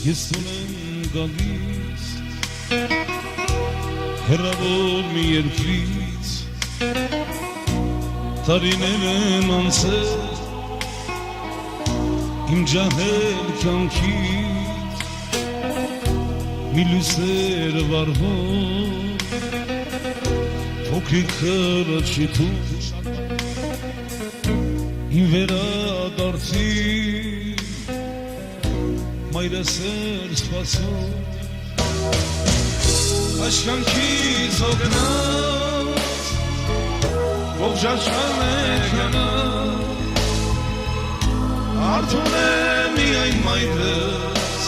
Ես ունեմ գալիս հեռավոր մի երկրից տարիներ են անցել իմ ջահել կյանքից մի լույսեր վառվող փոքրիկ խրճի թուղթ իմ վերադարձի մայրս էր սպասում Աշկանքից օգնած ողջ աշխարհն է քնած Արթուն է միայն մայրս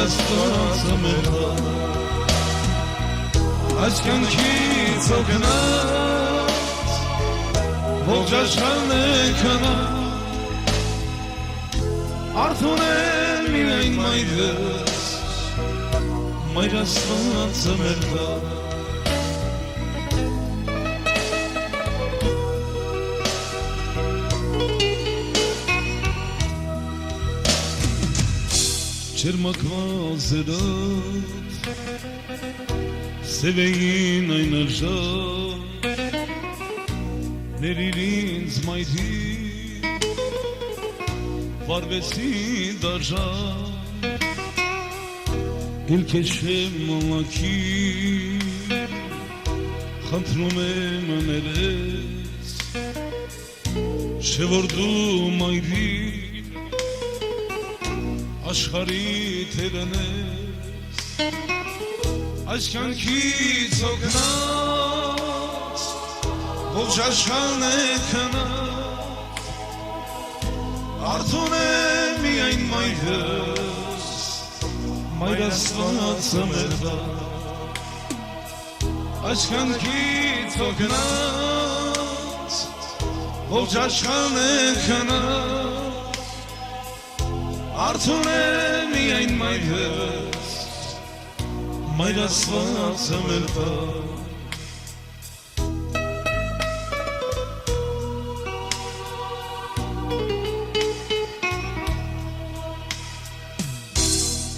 Աստվածը մեր Աշկանքից օգնած ողջ աշխարհն է քնած Արթուն է միայն մայրս Աստվածը մեր Չերմակված երած Սևեին այն արժան Ներիր ինձ մայրի Վարվեցի դաժան Իլքեշեմ մամակի Խնդրում եմ ներես Չէ որ դու մայրի Աշխարհի թերն ես Աշկանքից օգնած ողջ աշխարհն է քնած Արթուն է միայն մայրս Աստվածը մեր Աշկանքից օգնած ողջ աշխարհն է քնած Արթուն է միայն մայրս Աստվածը մեր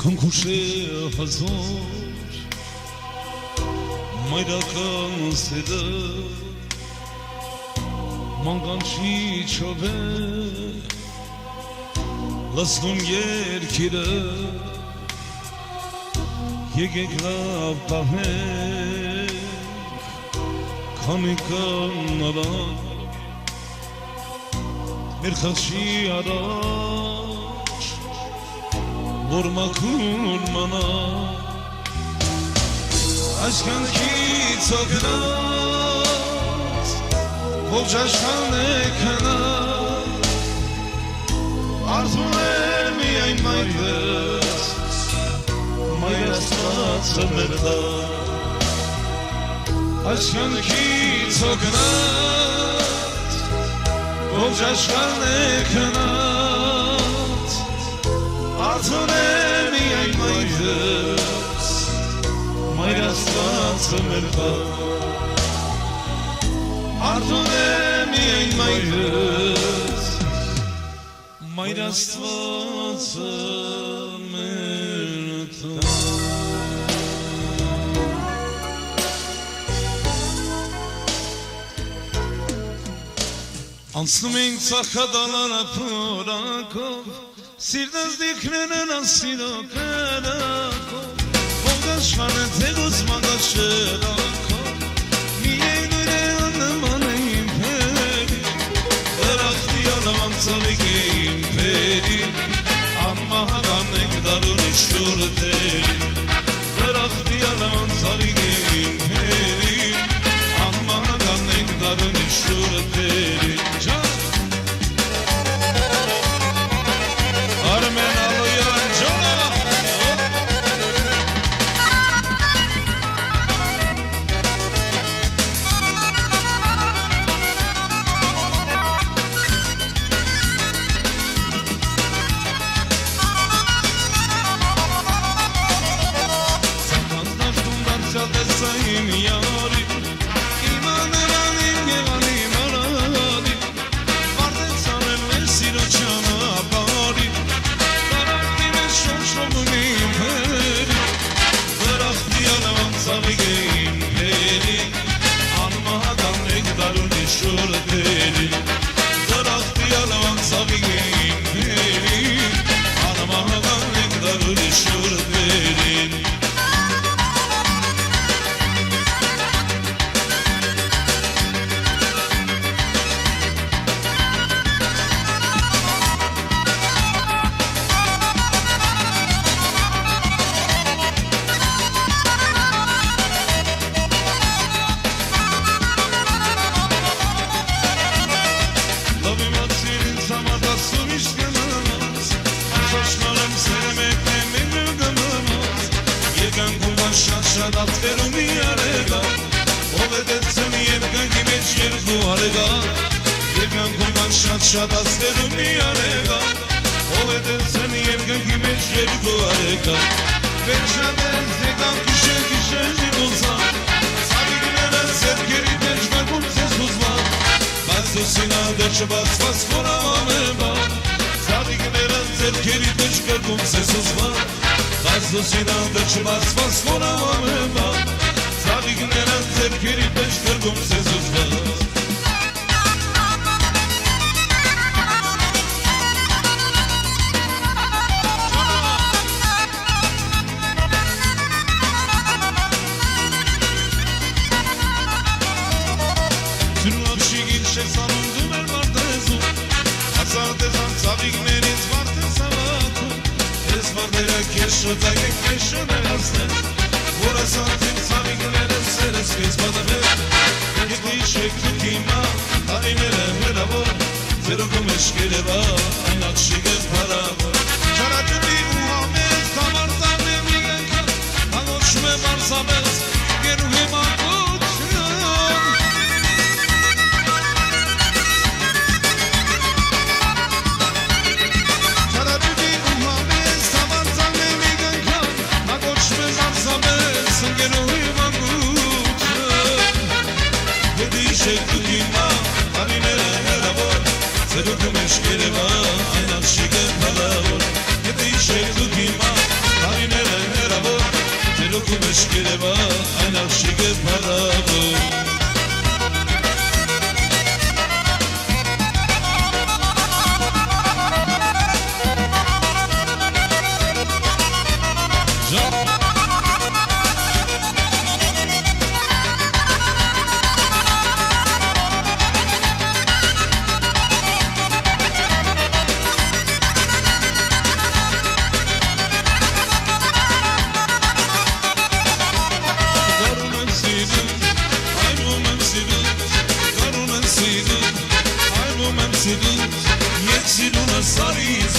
Քնքուշե հազոր մայրական սերը Մանկանչի չով է Լսնում երկիրը Եկեք լավ պահենք Քանի կանարանք Մեր խաչի առաջ Որ մաքուր մանանք Աշկանքից օգնած ողջ աշխարհն է քնած Արթուն է միայն մայրս Աստվածը մեր Աշկանքից օգնած ողջ աշխարհն է քնած Արթուն է միայն մայրս Աստվածը մեր Արթուն է միայն մայրս Աստվածը մեր Անցնում ենք ծախադալարը փորակով Սիրտս դիքներն անսիրո կրակով Ողջ աշխարհը թեգուց մագաշերակով Միայն նույն է աննման է իմ պերի Դրախտի անման ծավիկ է իմ պերի Անմահական ենք դարուն է շուրտերի Դրախտի անման ծավիկ է իմ պերի Անմահական ենք դարուն է շուրտերի Մնաց շատ աստերու մի արեգա Ով է դեցեն երկնքի մեջ երկու արեգա Վերջապես եկան գիշեր ժիվուզան Սավիգները ձերքերի մեջ վարկում ձեզ ուզման Բայց դուսինա դեր չբացված խորավան է բան Սավիգները ձերքերի մեջ վարկում ձեզ ուզման Բայց դուսինա դեր չբացված խորավան է բան Սավիգները ձերքերի մեջ վարկում ձեզ ուզման Շոդակ եք մեշն է ասնեն Որ ասանթին ծավիգները սերս կեզ բադավեր Եվ իշեք դուք իմա Տարիները հրավոր Ձերոգում էշկեր է բա Այն ատշիկ է պարավոր Չարաճուտի ու համեզ Համարզան է մի գենքան Հանգոչում է մարզամեզ Գերու հիմակություն Չարաճուտի ու համեզ Համարզան է մի Շեքուկիմա, անիները հերավոր, ձերուկում էշկեր է բա, այն անշիկ է պալավոր Եթե շեքուկիմա, անիները հերավոր, ձերուկում էշկեր է բա, այն անշիկ է պալավոր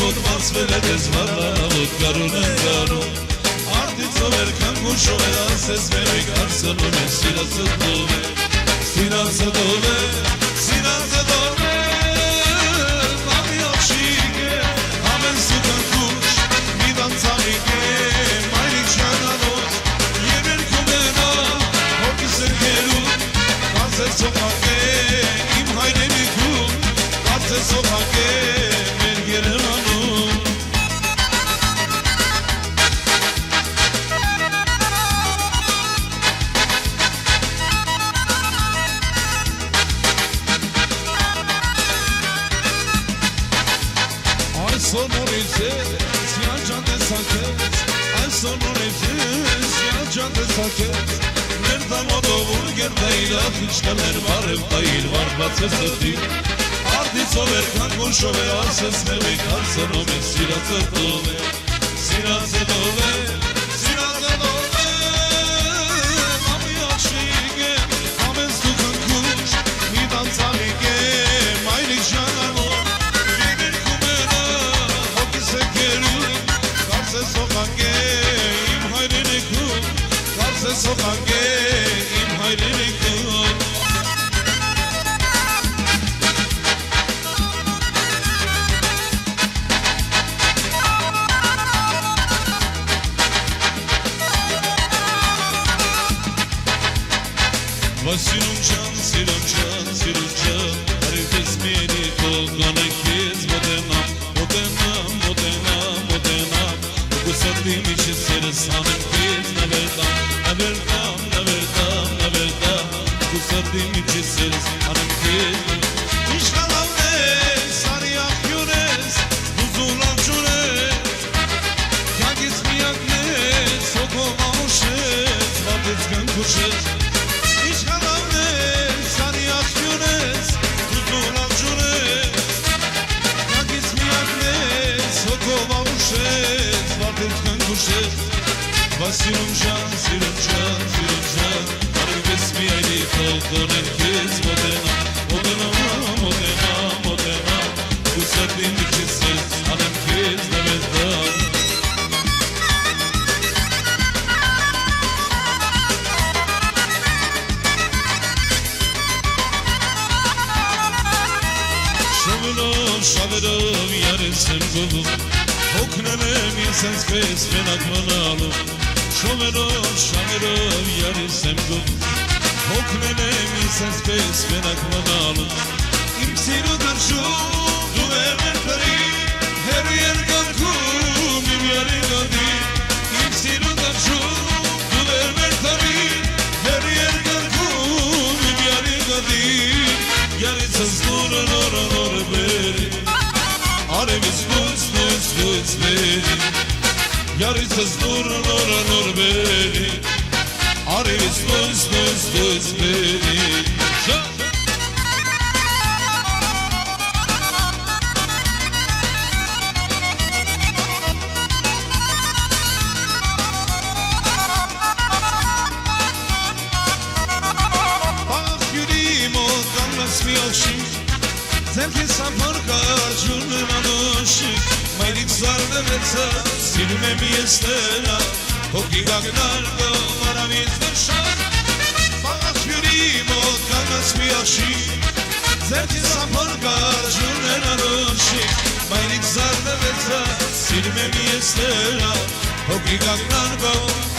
Ոտվածվել է դեզ վարլավոտ գարուն են գարուն Արդիցով երքան գուշով է ասես մերիկ արսելուն է Սիրացը դով է, սիրացը դով է, սիրացը դով է Ամի աշիկ է, ամեն սուկան կուշ Մի դանցամիկ է, մայրիկ շանանոց Եվ երքում է նա, հոգիս երգերում Կարծես սոխակ է, իմ հայրենիքում Կարծես սոխակ է, մեր գերհնան Իչկաներ վարև կայիր վարդված է սրտի Արդիցով երքան գուշով է ասես մեղիկ հարցնում է Սիրացը դով է, սիրացը դով է, սիրացը դով է Ամի աշիկ է, ամեն ստուքն կուշ Մի դանցալիկ է, մայրիկ ժանանոր Եվ երքում է նա, հոգիս է կերում Կարծես հոխանք է, իմ հայրենիքում Կարծես հոխանք է, իմ հայրենիքում Սիրուն ջան, սիրուն ջան, սիրուն ջան Արիվես միերի կողան է կեզ մոտենամ Մոտենամ, մոտենամ, մոտենամ Գուսարդի միջի սերս հանեմ կեզ նավերդամ Նավերդամ, նավերդամ, նավերդամ Գուսարդի միջի սերս հանեմ կեզ Իշկալավն ես, արի աղյուն ես Դուզուլ աղջուն ես Կյանքից միակն ես, հոգով աղուշ ես Վատեց գնքուշ ես Սիրուն ջան, սիրուն ջան, սիրուն ջան Արիվես միայնի խողոն են կեզ մոտենամ Մոտենամ, մոտենամ, մոտենամ Գուսարդի միջի սերս հանեմ կեզ նավերդամ Շոմելով շավերով յարես եմ գովում Հոգնել եմ ես այսպես մենակ մնալու Շոմելով շավերով յարես եմ գովում Հոգնել եմ ես այսպես մենակ մնալու Իմ սիրո դարշում դու եմ են պրի Հերու երկնքում իմ յարիգադի Իմ սիրո դարշում դու եմ են պրի Հերու երկնքում իմ յարիգադի Յարիցս նորը նորը նորը բերի Արևից լույս բերի Յարիցս նորը նորը նորը բերի Արևից լույս բերի Ձերքիս ամփոր կարջուն եմ անոշիկ Մայրիկ զարդվեցա, սիրում եմ ես նրա Հոգի գագնար գոմ արավից նշան Բաղաչյուրի մոտ կանգնած մի աշիկ Ձերքիս ամփոր կարջուն եմ անոշիկ Մայրիկ զարդվեցա, սիրում եմ ես նրա Հոգի գագնար գոմ